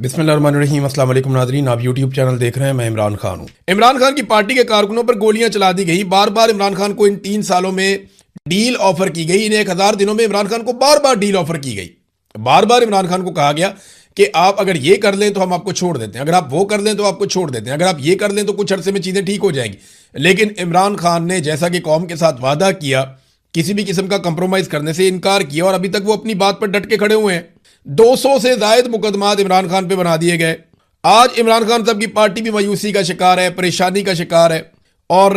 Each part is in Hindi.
बिस्मिल्लाहिर्रहमानिर्रहीम। अस्सलाम वालेकुम नाज़रीन, आप यूट्यूब चैनल देख रहे हैं। मैं इमरान खान हूँ। इमरान खान की पार्टी के कारकुनों पर गोलियां चला दी गई। बार बार इमरान खान को इन 3 सालों में डील ऑफर की गई। इन 1000 दिनों में इमरान खान को बार बार डील ऑफर की गई। बार बार इमरान खान को कहा गया कि आप अगर ये कर लें तो हम आपको छोड़ देते हैं, अगर आप वो कर लें तो आपको छोड़ देते हैं, अगर आप ये कर लें तो कुछ अरसे में चीज़ें ठीक हो जाएंगी। लेकिन इमरान खान ने जैसा कि कौम के साथ वादा किया, किसी भी किस्म का कंप्रोमाइज करने से इनकार किया और अभी तक वो अपनी बात पर डट के खड़े हुए हैं। 200 से जायद मुकदमात इमरान खान पे बना दिए गए। आज इमरान खान साहब की पार्टी भी मायूसी का शिकार है, परेशानी का शिकार है और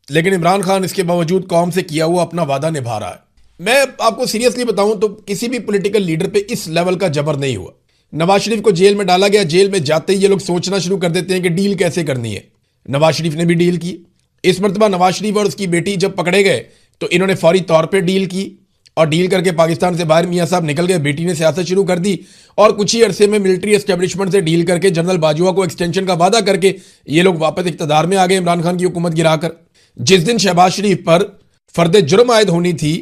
लेकिन इमरान खान इसके बावजूद कौम से किया हुआ अपना वादा निभा रहा है। मैं आपको सीरियसली बताऊं तो किसी भी पॉलिटिकल लीडर पे इस लेवल का जबर नहीं हुआ। नवाज शरीफ को जेल में डाला गया, जेल में जाते ही ये लोग सोचना शुरू कर देते हैं कि डील कैसे करनी है। नवाज शरीफ ने भी डील की। इस मरतबा नवाज शरीफ और उसकी बेटी जब पकड़े गए तो इन्होंने फौरी तौर पर डील की और डील करके पाकिस्तान से बाहर मियां साहब निकल गए। बेटी ने सियासत शुरू कर दी और कुछ ही अरसे में मिलिट्री एस्टेब्लिशमेंट से डील करके जनरल बाजवा को एक्सटेंशन का वादा करके ये लोग वापस इख्तियार में आ गए इमरान खान की हुकूमत गिराकर। जिस दिन शहबाज शरीफ पर फर्द जुर्म आयद होनी थी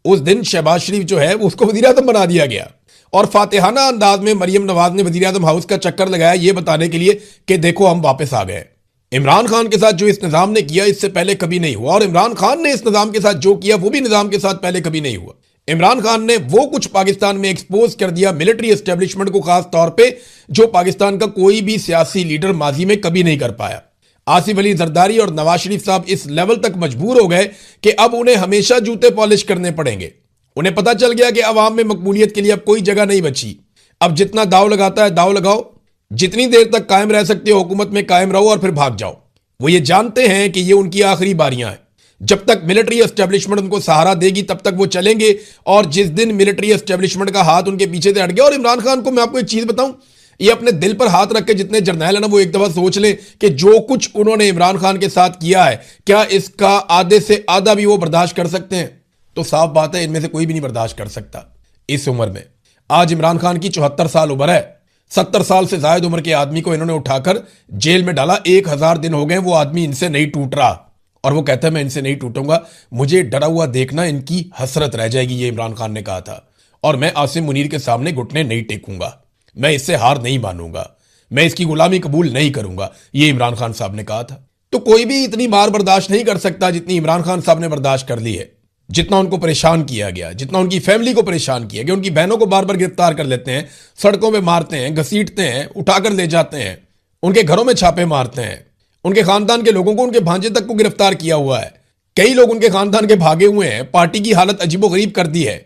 उस दिन शहबाज शरीफ जो है उसको वजीर आजम बना दिया गया और फातिहाना अंदाज में मरियम नवाज ने वजीर आजम हाउस का चक्कर लगाया ये बताने के लिए कि देखो हम वापस आ गए। इमरान खान के साथ जो इस निज़ाम ने किया इससे पहले कभी नहीं हुआ और इमरान खान ने इस निज़ाम के साथ जो किया वो भी निज़ाम के साथ पहले कभी नहीं हुआ। इमरान खान ने वो कुछ पाकिस्तान में एक्सपोज कर दिया मिलिट्री एस्टेब्लिशमेंट को, खास तौर पे जो पाकिस्तान का कोई भी सियासी लीडर माजी में कभी नहीं कर पाया। आसिफ अली जरदारी और नवाज शरीफ साहब इस लेवल तक मजबूर हो गए कि अब उन्हें हमेशा जूते पॉलिश करने पड़ेंगे। उन्हें पता चल गया कि अवाम में मकबूलियत के लिए अब कोई जगह नहीं बची। अब जितना दाव लगाता है दाव लगाओ, जितनी देर तक कायम रह सकते हो हुकूमत में कायम रहो और फिर भाग जाओ। वो ये जानते हैं कि ये उनकी आखिरी बारियां हैं। जब तक मिलिट्री एस्टेब्लिशमेंट उनको सहारा देगी तब तक वो चलेंगे और जिस दिन मिलिट्री एस्टेब्लिशमेंट का हाथ उनके पीछे से हट गया। और इमरान खान को मैं आपको एक चीज बताऊं, ये अपने दिल पर हाथ रख के जितने जर्नैल है ना वो एक दफा सोच लें कि जो कुछ उन्होंने इमरान खान के साथ किया है क्या इसका आधे से आधा भी वो बर्दाश्त कर सकते हैं? तो साफ बात है इनमें से कोई भी नहीं बर्दाश्त कर सकता इस उम्र में। आज इमरान खान की 74 साल उम्र है। 70 साल से ज्यादा उम्र के आदमी को इन्होंने उठाकर जेल में डाला। 1000 दिन हो गए, वो आदमी इनसे नहीं टूट रहा और वो कहता है मैं इनसे नहीं टूटूंगा, मुझे डरा हुआ देखना इनकी हसरत रह जाएगी। ये इमरान खान ने कहा था और मैं आसिम मुनीर के सामने घुटने नहीं टेकूंगा, मैं इससे हार नहीं मानूंगा, मैं इसकी गुलामी कबूल नहीं करूंगा, ये इमरान खान साहब ने कहा था। तो कोई भी इतनी मार बर्दाश्त नहीं कर सकता जितनी इमरान खान साहब ने बर्दाश्त कर ली है। जितना उनको परेशान किया गया, जितना उनकी फैमिली को परेशान किया गया, उनकी बहनों को बार बार गिरफ्तार कर लेते हैं, सड़कों में मारते हैं, घसीटते हैं, उठाकर ले जाते हैं, उनके घरों में छापे मारते हैं, उनके खानदान के लोगों को, उनके भांजे तक को गिरफ्तार किया हुआ है। कई लोग उनके खानदान के भागे हुए हैं। पार्टी की हालत अजीबोगरीब कर दी है।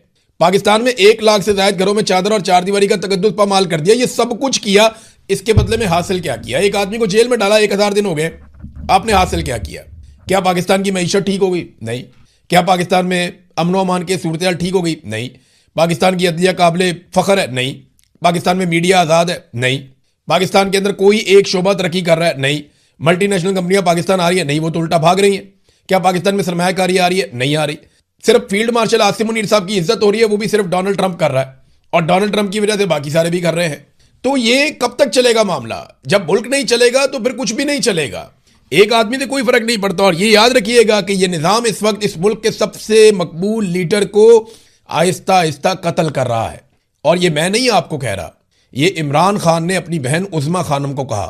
पाकिस्तान में 1 लाख से ज्यादा घरों में चादर और चारदीवारी का तकद्दुस पामाल कर दिया। ये सब कुछ किया, इसके बदले में हासिल क्या किया? एक आदमी को जेल में डाला, 1000 दिन हो गए, आपने हासिल क्या किया? क्या पाकिस्तान की मईशत ठीक हो गई? नहीं। क्या पाकिस्तान में अमन अमान के सूरत ठीक हो गई? नहीं। पाकिस्तान की अदलिया काबिल फख्र है? नहीं। पाकिस्तान में मीडिया आज़ाद है? नहीं। पाकिस्तान के अंदर कोई एक शोबा तरक्की कर रहा है? नहीं। मल्टीनेशनल कंपनियां पाकिस्तान आ रही है? नहीं, वो तो उल्टा भाग रही हैं। क्या पाकिस्तान में सरमायाकारी आ रही है? नहीं आ रही। सिर्फ फील्ड मार्शल आसिम मुनीर साहब की इज्जत हो रही है, वो भी सिर्फ डोनाल्ड ट्रंप कर रहा है और डोनाल्ड ट्रंप की वजह से बाकी सारे भी कर रहे हैं। तो ये कब तक चलेगा मामला? जब मुल्क नहीं चलेगा तो फिर कुछ भी नहीं चलेगा। एक आदमी से कोई फर्क नहीं पड़ता। और ये याद रखिएगा कि ये निजाम इस वक्त इस मुल्क के सबसे मकबूल लीडर को आहिस्ता आहिस्ता कत्ल कर रहा है। और ये मैं नहीं आपको कह रहा, ये इमरान खान ने अपनी बहन उज़्मा खानम को कहा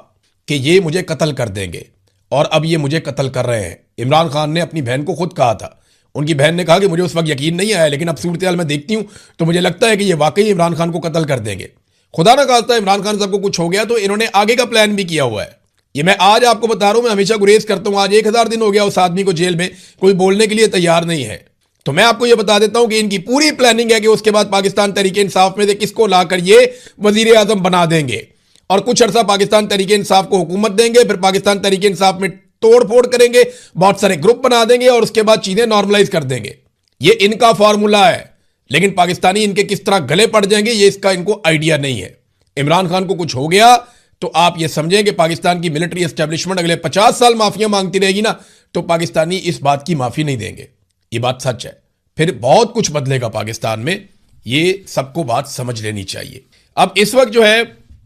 कि ये मुझे कत्ल कर देंगे और अब ये मुझे कत्ल कर रहे हैं। इमरान खान ने अपनी बहन को खुद कहा था। उनकी बहन ने कहा कि मुझे उस वक्त यकीन नहीं आया, लेकिन अब सूरत हाल मैं देखती हूं तो मुझे लगता है कि ये वाकई इमरान खान को कत्ल कर देंगे। खुदा ना खास्ता इमरान खान साहब को कुछ हो गया तो इन्होंने आगे का प्लान भी किया हुआ है। ये मैं आज आपको बता रहा हूं, मैं हमेशा गुरेज करता हूं। आज 1000 दिन हो गया उस आदमी को जेल में, कोई बोलने के लिए तैयार नहीं है। तो मैं आपको यह बता देता हूं कि इनकी पूरी प्लानिंग है कि उसके बाद पाकिस्तान तहरीके इंसाफ में से किसको लाकर ये वजीर आजम बना देंगे और कुछ अर्सा पाकिस्तान तहरीके इंसाफ को हुकूमत देंगे, फिर पाकिस्तान तहरीके इंसाफ में तोड़ फोड़ करेंगे, बहुत सारे ग्रुप बना देंगे और उसके बाद चीजें नॉर्मलाइज कर देंगे। ये इनका फॉर्मूला है। लेकिन पाकिस्तानी इनके किस तरह गले पड़ जाएंगे ये इसका इनको आइडिया नहीं है। इमरान खान को कुछ हो गया तो आप ये समझें कि पाकिस्तान की मिलिट्री एस्टेब्लिशमेंट अगले 50 साल माफियां मांगती रहेगी ना, तो पाकिस्तानी इस बात की माफी नहीं देंगे। ये बात सच है। फिर बहुत कुछ बदलेगा पाकिस्तान में, ये सबको बात समझ लेनी चाहिए। अब इस वक्त जो है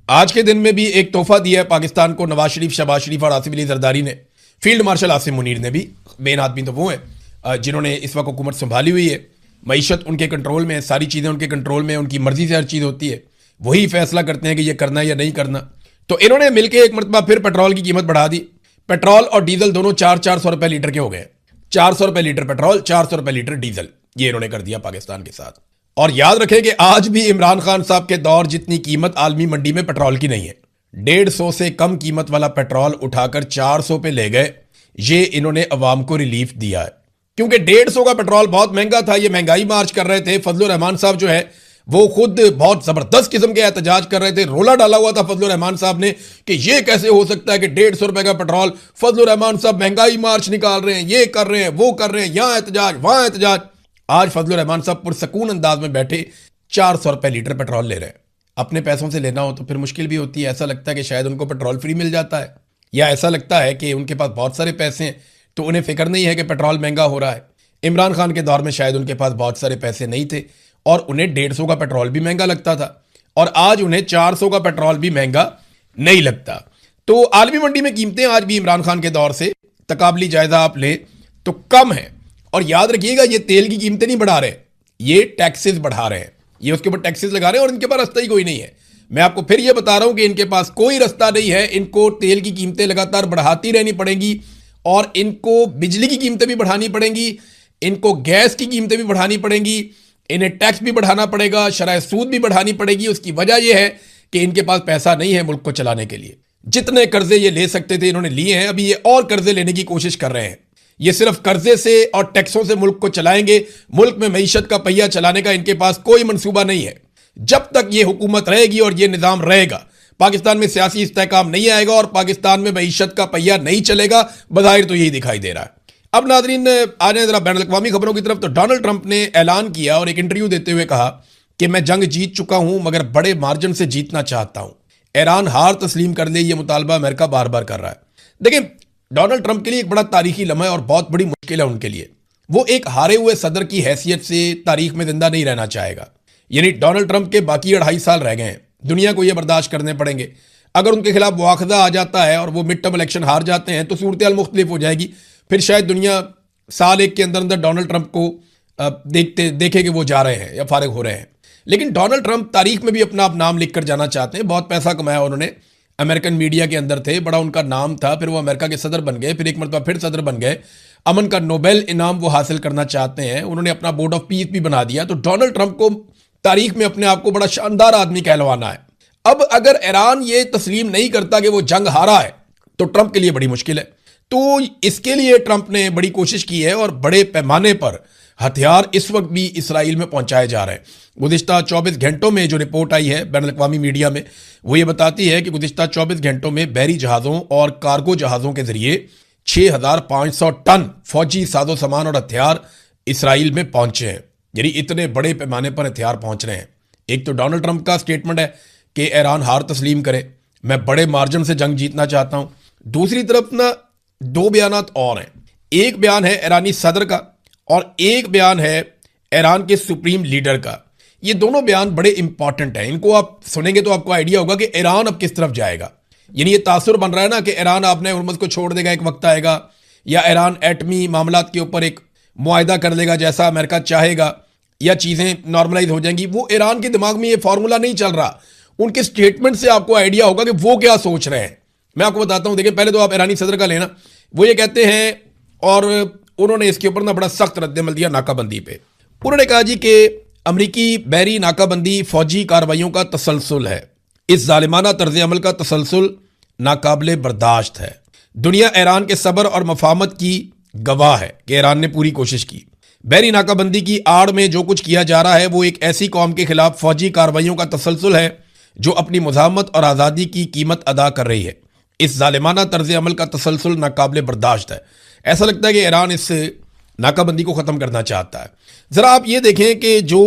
आज के दिन में भी एक तोहफा दिया है पाकिस्तान को नवाज शरीफ, शहबाज शरीफ और आसिफ अली जरदारी ने। फील्ड मार्शल आसिम मुनीर ने भी, मेन आदमी तो वो है जिन्होंने इस वक्त हुकूमत संभाली हुई है। मईशत उनके कंट्रोल में है, सारी चीज़ें उनके कंट्रोल में, उनकी मर्जी से हर चीज़ होती है। वही फैसला करते हैं कि ये करना है या नहीं करना। तो इन्होंने मिलकर एक मरतबा फिर पेट्रोल की कीमत बढ़ा दी। पेट्रोल और डीजल दोनों 400 रुपए लीटर के हो गए। 400 रुपए लीटर पेट्रोल, 400 रुपए लीटर डीजल, ये इन्होंने कर दिया पाकिस्तान के साथ। और याद रखें कि आज भी इमरान खान साहब के दौर जितनी कीमत आलमी मंडी में पेट्रोल की नहीं है। 150 से कम कीमत वाला पेट्रोल उठाकर 400 पे ले गए। ये इन्होंने अवाम को रिलीफ दिया है, क्योंकि 150 का पेट्रोल बहुत महंगा था। ये महंगाई मार्च कर रहे थे। फजलुर रहमान साहब जो है वो खुद बहुत जबरदस्त किस्म के एहतजाज कर रहे थे। रोला डाला हुआ था फजलुर रहमान साहब ने कि ये कैसे हो सकता है कि 150 रुपए का पेट्रोल, फजलुर रहमान साहब महंगाई मार्च निकाल रहे हैं, ये कर रहे हैं, वो कर रहे हैं, यहां एहतजाज वहां एहतजाज। आज फजलुर रहमान साहब पुरसकून अंदाज में बैठे 400 रुपए लीटर पेट्रोल ले रहे हैं। अपने पैसों से लेना हो तो फिर मुश्किल भी होती है। ऐसा लगता है कि शायद उनको पेट्रोल फ्री मिल जाता है, या ऐसा लगता है कि उनके पास बहुत सारे पैसे हैं तो उन्हें फिक्र नहीं है कि पेट्रोल महंगा हो रहा है। इमरान खान के दौर में शायद उनके पास बहुत सारे पैसे नहीं थे और उन्हें 150 का पेट्रोल भी महंगा लगता था, और आज उन्हें 400 का पेट्रोल भी महंगा नहीं लगता। तो आलमी मंडी में कीमतें आज भी इमरान खान के दौर से तकाबली जायजा आप ले तो कम है। और याद रखिएगा, ये तेल की कीमतें नहीं बढ़ा रहे, ये टैक्सेस बढ़ा रहे हैं। ये उसके ऊपर टैक्सेस लगा रहे हैं और इनके पास रास्ता ही कोई नहीं है। मैं आपको फिर ये बता रहा हूं कि इनके पास कोई रास्ता नहीं है। इनको तेल की कीमतें लगातार बढ़ाती रहनी पड़ेंगी, और इनको बिजली की कीमतें भी बढ़ानी पड़ेंगी, इनको गैस की कीमतें भी बढ़ानी पड़ेंगी, इन्हें टैक्स भी बढ़ाना पड़ेगा, शरह सूद भी बढ़ानी पड़ेगी। उसकी वजह यह है कि इनके पास पैसा नहीं है मुल्क को चलाने के लिए। जितने कर्जे ये ले सकते थे इन्होंने लिए हैं। अभी ये और कर्जे लेने की कोशिश कर रहे हैं। ये सिर्फ कर्जे से और टैक्सों से मुल्क को चलाएंगे। मुल्क में मईशत का पहिया चलाने का इनके पास कोई मंसूबा नहीं है। जब तक ये हुकूमत रहेगी और ये निज़ाम रहेगा, पाकिस्तान में सियासी इस्तेहकाम नहीं आएगा और पाकिस्तान में मईशत का पहिया नहीं चलेगा। बज़ाहिर तो यही दिखाई दे रहा है। अब नाज़रीन, आ जाए जरा बैनुल अक़वामी खबरों की तरफ। तो डोनाल्ड ट्रंप ने ऐलान किया और एक इंटरव्यू देते हुए कहा कि मैं जंग जीत चुका हूं, मगर बड़े मार्जिन से जीतना चाहता हूं। ईरान हार तस्लीम कर ले, यह मुतालबा अमेरिका बार बार कर रहा है। देखिए, डोनाल्ड ट्रंप के लिए एक बड़ा तारीखी लम्हा है और बहुत बड़ी मुश्किल है उनके लिए। वो एक हारे हुए सदर की हैसियत से तारीख में जिंदा नहीं रहना चाहेगा। यानी डोनाल्ड ट्रंप के बाकी 2.5 साल रह गए हैं, दुनिया को यह बर्दाश्त करने पड़ेंगे। अगर उनके खिलाफ मुआखजा आ जाता है और वो मिड टर्म इलेक्शन हार जाते हैं तो सूरत हाल मुख्तलिफ हो जाएगी। फिर शायद दुनिया साल एक के अंदर अंदर डोनाल्ड ट्रंप को देखे कि वो जा रहे हैं या फारिग हो रहे हैं। लेकिन डोनाल्ड ट्रंप तारीख में भी अपना नाम लिख कर जाना चाहते हैं। बहुत पैसा कमाया उन्होंने, अमेरिकन मीडिया के अंदर थे, बड़ा उनका नाम था। फिर वो अमेरिका के सदर बन गए, फिर एक मरतबा फिर सदर बन गए। अमन का नोबेल इनाम वो हासिल करना चाहते हैं। उन्होंने अपना बोर्ड ऑफ पीस भी बना दिया। तो डोनाल्ड ट्रंप को तारीख में अपने आप को बड़ा शानदार आदमी कहलवाना है। अब अगर ईरान ये तस्लीम नहीं करता कि वो जंग हारा है तो ट्रंप के लिए बड़ी मुश्किल है। तो इसके लिए ट्रंप ने बड़ी कोशिश की है और बड़े पैमाने पर हथियार इस वक्त भी इसराइल में पहुंचाए जा रहे हैं। गुज़िश्ता 24 घंटों में जो रिपोर्ट आई है बैनुल अक़वामी मीडिया में, वो ये बताती है कि गुज़िश्ता 24 घंटों में बहरी जहाज़ों और कार्गो जहाज़ों के जरिए 6,500 टन फौजी साजो सामान और हथियार इसराइल में पहुंचे हैं। यानी इतने बड़े पैमाने पर हथियार पहुंच रहे हैं। एक तो डोनाल्ड ट्रंप का स्टेटमेंट है कि ईरान हार तस्लीम करे, मैं बड़े मार्जिन से जंग जीतना चाहता हूं। दूसरी तरफ ना 2 बयानात और हैं। एक बयान है ईरानी सदर का और एक बयान है ईरान के सुप्रीम लीडर का। ये दोनों बयान बड़े इंपॉर्टेंट हैं। इनको आप सुनेंगे तो आपको आइडिया होगा कि ईरान अब किस तरफ जाएगा। यानी ये तासुर बन रहा है ना कि ईरान आपने हुर्मुज़ को छोड़ देगा, एक वक्त आएगा, या ईरान एटमी मामलात के ऊपर एक मुआहदा कर लेगा जैसा अमेरिका चाहेगा, या चीज़ें नॉर्मलाइज हो जाएंगी। वो ईरान के दिमाग में ये फॉर्मूला नहीं चल रहा। उनके स्टेटमेंट से आपको आइडिया होगा कि वो क्या सोच रहे हैं। मैं आपको बताता हूं। देखिए, पहले तो आप ईरानी सदर का लेना। वो ये कहते हैं, और उन्होंने इसके ऊपर ना बड़ा सख्त रद्दमल दिया नाकाबंदी पे। उन्होंने कहा जी कि अमरीकी बहरी नाकाबंदी फौजी कार्रवाइयों का तसलसल है। इस जालिमाना तर्ज अमल का तसलसल नाकाबिले बर्दाश्त है। दुनिया ईरान के सब्र और मफामत की गवाह है कि ईरान ने पूरी कोशिश की। बहरी नाकाबंदी की आड़ में जो कुछ किया जा रहा है वो एक ऐसी कौम के खिलाफ फौजी कार्रवाइयों का तसलसल है जो अपनी मुज़ाहमत और आज़ादी की कीमत अदा कर रही है। इस जालिमाना तर्ज अमल का तसलसल नाकाबिले बर्दाश्त है। ऐसा लगता है कि ईरान इस नाकाबंदी को ख़त्म करना चाहता है। ज़रा आप ये देखें कि जो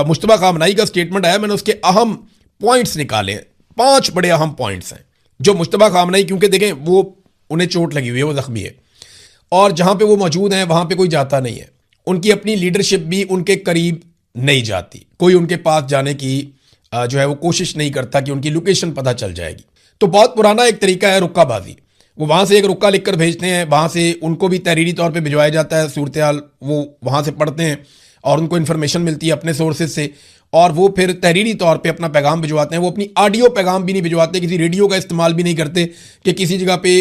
मुश्तबा खामनाई का स्टेटमेंट आया, मैंने उसके अहम पॉइंट्स निकाले। 5 बड़े अहम पॉइंट्स हैं जो मुश्तबा खामनाई, क्योंकि देखें वो उन्हें चोट लगी हुई है, वो ज़ख्मी है, और जहाँ पर वो मौजूद हैं वहाँ पर कोई जाता नहीं है। उनकी अपनी लीडरशिप भी उनके करीब नहीं जाती। कोई उनके पास जाने की जो है वो कोशिश नहीं करता कि उनकी लोकेशन पता चल जाएगी। तो बहुत पुराना एक तरीका है रुक्काबाजी। वो वहाँ से एक रुक्का लिखकर भेजते हैं, वहाँ से उनको भी तहरीरी तौर पे भिजवाया जाता है सूरत हाल, वो वहाँ से पढ़ते हैं और उनको इन्फॉर्मेशन मिलती है अपने सोर्सेज से, और वो फिर तहरीरी तौर पे अपना पैगाम भिजवाते हैं। वो अपनी ऑडियो पैगाम भी नहीं भिजवाते, किसी रेडियो का इस्तेमाल भी नहीं करते कि किसी जगह पे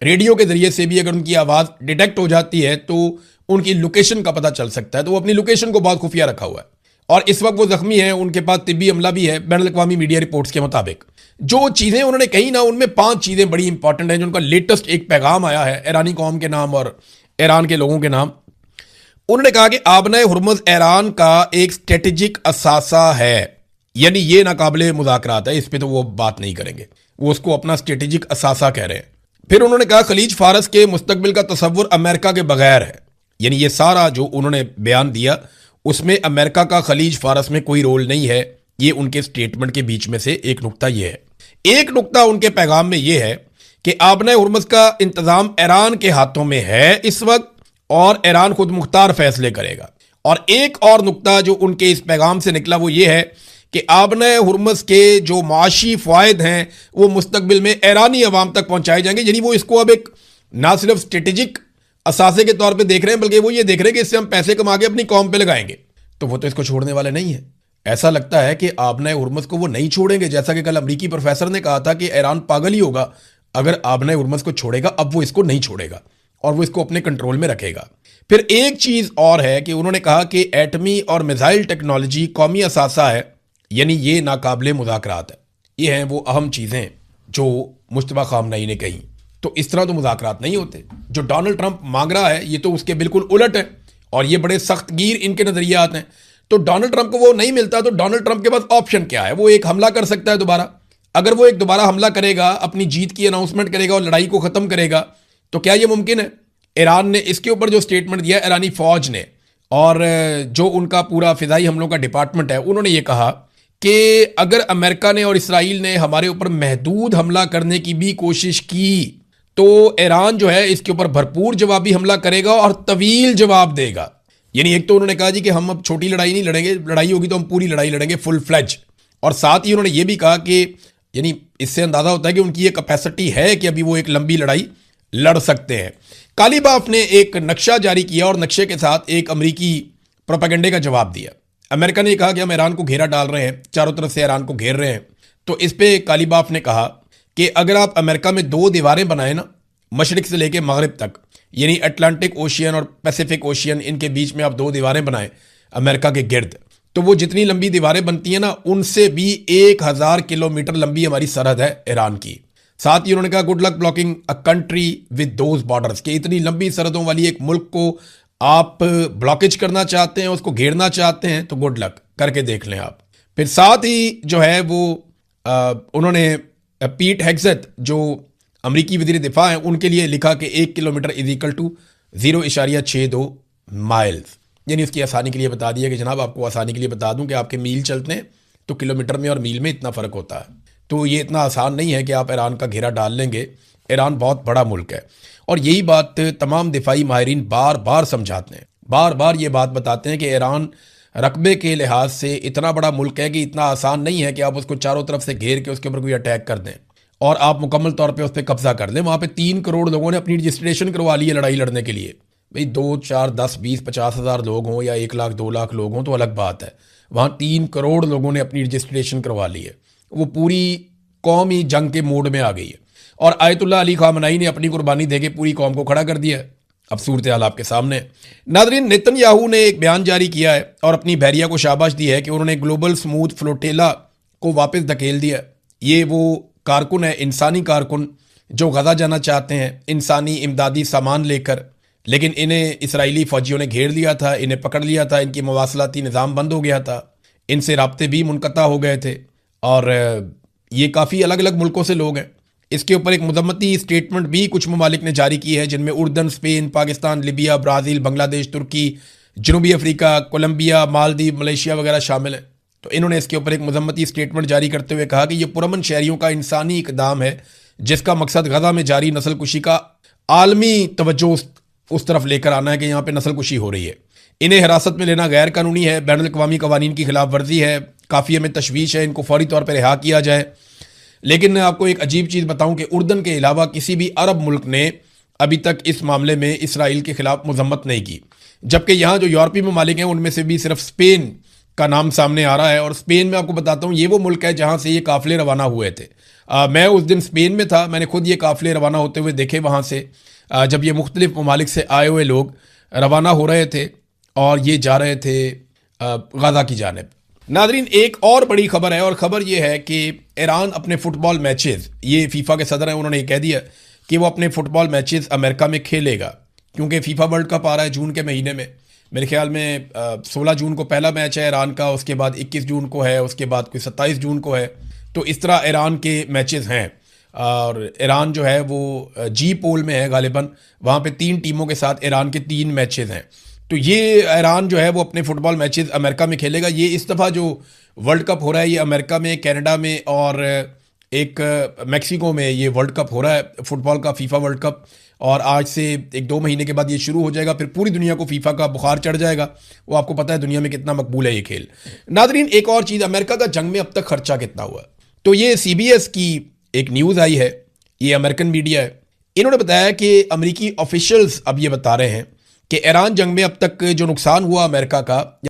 रेडियो के जरिए से भी अगर उनकी आवाज़ डिटेक्ट हो जाती है तो उनकी लोकेशन का पता चल सकता है। तो वो अपनी लोकेशन को बहुत खुफिया रखा हुआ है और इस वक्त वो जख्मी है, उनके पास तिब्बी अमला भी है बैनुल अक़वामी मीडिया रिपोर्ट्स के मुताबिक। जो चीज़ें उन्होंने कही ना, उनमें 5 चीज़ें बड़ी इंपॉर्टेंट हैं। जो उनका लेटेस्ट एक पैगाम आया है ईरानी कौम के नाम और ईरान के लोगों के नाम, उन्होंने कहा कि आबना हुर्मुज़ ईरान का एक स्ट्रेटेजिक असासा है, यानी ये नाकाबिले मुज़ाकरात है, इस पर तो वो बात नहीं करेंगे, वो उसको अपना स्ट्रेटेजिक असासा कह रहे हैं। फिर उन्होंने कहा खलीज फारस के मुस्तकबिल का तसव्वुर अमेरिका के बगैर है, यानी ये सारा जो उन्होंने बयान दिया उसमें अमेरिका का खलीज फारस में कोई रोल नहीं है। ये उनके स्टेटमेंट के बीच में से एक नुक्ता ये है। एक नुक्ता उनके पैगाम में ये है कि आबना हुर्मुज़ का इंतजाम ईरान के हाथों में है इस वक्त और ईरान खुद मुख्तार फैसले करेगा। और एक और नुक्ता जो उनके इस पैगाम से निकला वो ये है कि आबना हुर्मुज़ के जो माशी फ़ायद हैं वो मुस्तकबिल में ईरानी अवाम तक पहुंचाए जाएंगे। यानी वो इसको अब एक ना सिर्फ स्ट्रेटेजिक असासे के तौर पे देख रहे हैं, बल्कि वो ये देख रहे हैं कि इससे हम पैसे कमा के अपनी कौम पे लगाएंगे। तो वो तो इसको छोड़ने वाले नहीं है। ऐसा लगता है कि आबना हुर्मुज़ को वो नहीं छोड़ेंगे। जैसा कि कल अमरीकी प्रोफेसर ने कहा था कि ईरान पागल ही होगा अगर आबना हुर्मुज़ को छोड़ेगा। अब वो इसको नहीं छोड़ेगा और वो इसको अपने कंट्रोल में रखेगा। फिर एक चीज़ और है कि उन्होंने कहा कि एटमी और मिसाइल टेक्नोलॉजी कौमी असासा है, यानी ये नाकाबिले मुज़ाकरात है। ये हैं वो अहम चीज़ें जो मुश्तबा खामनई ने कही। तो इस तरह तो मुज़ाकरात नहीं होते। जो डोनाल्ड ट्रंप मांग रहा है ये तो उसके बिल्कुल उलट है और ये बड़े सख्त गिर इनके नज़रियात हैं। तो डोनाल्ड ट्रंप को वो नहीं मिलता तो डोनाल्ड ट्रंप के पास ऑप्शन क्या है? वो एक हमला कर सकता है दोबारा। अगर वो एक दोबारा हमला करेगा, अपनी जीत की अनाउंसमेंट करेगा और लड़ाई को ख़त्म करेगा, तो क्या ये मुमकिन है? ईरान ने इसके ऊपर जो स्टेटमेंट दिया ईरानी फ़ौज ने और जो उनका पूरा फ़िज़ाई हमलों का डिपार्टमेंट है, उन्होंने ये कहा कि अगर अमेरिका ने और इसराइल ने हमारे ऊपर महदूद हमला करने की भी कोशिश की तो ईरान जो है इसके ऊपर भरपूर जवाबी हमला करेगा और तवील जवाब देगा। यानी एक तो उन्होंने कहा जी कि हम अब छोटी लड़ाई नहीं लड़ेंगे, लड़ाई होगी तो हम पूरी लड़ाई लड़ेंगे, फुल फ्लेज। और साथ ही उन्होंने ये भी कहा कि यानी इससे अंदाज़ा होता है कि उनकी ये कैपेसिटी है कि अभी वो एक लंबी लड़ाई लड़ सकते हैं। कालीबाफ ने एक नक्शा जारी किया और नक्शे के साथ एक अमरीकी प्रोपेगेंडे का जवाब दिया। अमेरिका ने कहा कि हम ईरान को घेरा डाल रहे हैं, चारों तरफ से ईरान को घेर रहे हैं। तो इस पे कालीबाफ ने कहा कि अगर आप अमेरिका में 2 दीवारें बनाए ना, मशरिक से लेके मगरिब तक, यानी अटलांटिक ओशियन और पैसिफिक ओशियन, इनके बीच में आप 2 दीवारें बनाएं अमेरिका के गिर्द, तो वो जितनी लंबी दीवारें बनती हैं ना, उनसे भी 1000 किलोमीटर लंबी हमारी सरहद है ईरान की। साथ ही उन्होंने कहा good luck blocking a country with those borders, कि इतनी लंबी सरहदों वाली एक मुल्क को आप ब्लॉकेज करना चाहते हैं, उसको घेरना चाहते हैं, तो गुड लक करके देख लें आप। फिर साथ ही जो है वो उन्होंने पीट हेग्सेथ जो अमरीकी वज़ीर दिफा हैं उनके लिए लिखा कि 1 kilometre is equal to 0.62 miles, यानी उसकी आसानी के लिए बता दिया कि जनाब आपको आसानी के लिए बता दूं कि आपके मील चलते हैं तो किलोमीटर में और मील में इतना फ़र्क होता है। तो ये इतना आसान नहीं है कि आप ईरान का घेरा डाल लेंगे। ईरान बहुत बड़ा मुल्क है और यही बात तमाम दिफाई माहिरीन बार बार समझाते हैं, बार बार ये बात बताते हैं कि ईरान रकबे के लिहाज से इतना बड़ा मुल्क है कि इतना आसान नहीं है कि आप उसको चारों तरफ से घेर के उसके ऊपर कोई अटैक कर दें और आप मुकम्मल तौर पे उस पर कब्जा कर लें। वहाँ पे 3 करोड़ लोगों ने अपनी रजिस्ट्रेशन करवा ली है लड़ाई लड़ने के लिए। भाई 2, 4, 10, 20, 50 हज़ार लोग हों या 1 लाख 2 लाख लोग हों तो अलग बात है। वहाँ 3 करोड़ लोगों ने अपनी रजिस्ट्रेशन करवा ली है। वो पूरी कौम ही जंग के मूड में आ गई है और आयतुल्लाह अली खामनई ने अपनी कुर्बानी देके पूरी कौम को खड़ा कर दिया है। अब सूरत हाल आपके सामने। नाज़रीन, नेतन्याहू ने एक बयान जारी किया है और अपनी बहरिया को शाबाश दी है कि उन्होंने ग्लोबल स्मूथ फ्लोटेला को वापस धकेल दिया। ये वो कारकुन है, इंसानी कारकुन, जो गजा जाना चाहते हैं इंसानी इमदादी सामान लेकर, लेकिन इन्हें इसराइली फ़ौजियों ने घेर लिया था, इन्हें पकड़ लिया था, इनकी मवासलाती निज़ाम बंद हो गया था, इनसे राब्ते भी मुनक़ता हो गए थे और ये काफ़ी अलग अलग मुल्कों से लोग हैं। इसके ऊपर एक मज़म्मती स्टेटमेंट भी कुछ ममालिक ने जारी की है जिनमें उर्दन, Spain, Pakistan, Libya, Brazil, Bangladesh, तुर्की, जनूबी अफ्रीका, कोलंबिया, मालदीव, मलेशिया वगैरह शामिल हैं। तो इन्होंने इसके ऊपर एक मज़म्मती स्टेटमेंट जारी करते हुए कहा कि यह पुरअमन शहरियों का इंसानी इक़दाम है जिसका मकसद गजा में जारी नस्ल कुशी का आलमी तवज्जो उस तरफ लेकर आना है कि यहाँ पे नस्ल कुशी हो रही है। इन्हें हिरासत में लेना गैर कानूनी है, बैनुल अक़वामी कवानीन की खिलाफ वर्जी है, काफ़ी हमें तशवीश है, इनको फौरी तौर पर रिहा किया जाए। लेकिन मैं आपको एक अजीब चीज़ बताऊं कि उर्दन के अलावा किसी भी अरब मुल्क ने अभी तक इस मामले में इसराइल के खिलाफ मजम्मत नहीं की, जबकि यहाँ जो यूरोपीय ममालिक हैं उनमें से भी सिर्फ स्पेन का नाम सामने आ रहा है। और स्पेन में आपको बताता हूँ, ये वो मुल्क है जहाँ से ये काफ़िले रवाना हुए थे। मैं उस दिन स्पेन में था, मैंने खुद ये काफ़िले रवाना होते हुए देखे वहाँ से। जब ये मुख्तलिफ ममालिक से आए हुए लोग रवाना हो रहे थे और ये जा रहे थे गाज़ा की जानिब। नादरीन, एक और बड़ी खबर है, और ख़बर ये है कि ईरान अपने फ़ुटबॉल मैचेस, ये फीफा के सदर हैं, उन्होंने ये कह दिया कि वो अपने फ़ुटबॉल मैचेस अमेरिका में खेलेगा, क्योंकि फीफा वर्ल्ड कप आ रहा है जून के महीने में। मेरे ख्याल में 16 जून को पहला मैच है ईरान का, उसके बाद 21 जून को है, उसके बाद कोई 27 जून को है। तो इस तरह ईरान के मैचेस हैं। और ईरान जो है वो जी पोल में है गालिबन, वहाँ पे 3 टीमों के साथ ईरान के 3 मैचेस हैं। तो ये ईरान जो है वो अपने फ़ुटबॉल मैचेस अमेरिका में खेलेगा। ये इस दफ़ा जो वर्ल्ड कप हो रहा है ये अमेरिका में, कनाडा में और एक मेक्सिको में ये वर्ल्ड कप हो रहा है फ़ुटबॉल का, फीफा वर्ल्ड कप। और आज से 1-2 महीने के बाद ये शुरू हो जाएगा, फिर पूरी दुनिया को फीफा का बुखार चढ़ जाएगा। वो आपको पता है दुनिया में कितना मकबूल है ये खेल। नादरीन, एक और चीज़, अमेरिका का जंग में अब तक खर्चा कितना हुआ? तो ये CBS की एक न्यूज़ आई है, ये अमेरिकन मीडिया है, इन्होंने बताया कि अमेरिकी ऑफिशियल्स अब ये बता रहे हैं कि ईरान जंग में अब तक जो नुकसान हुआ अमेरिका का,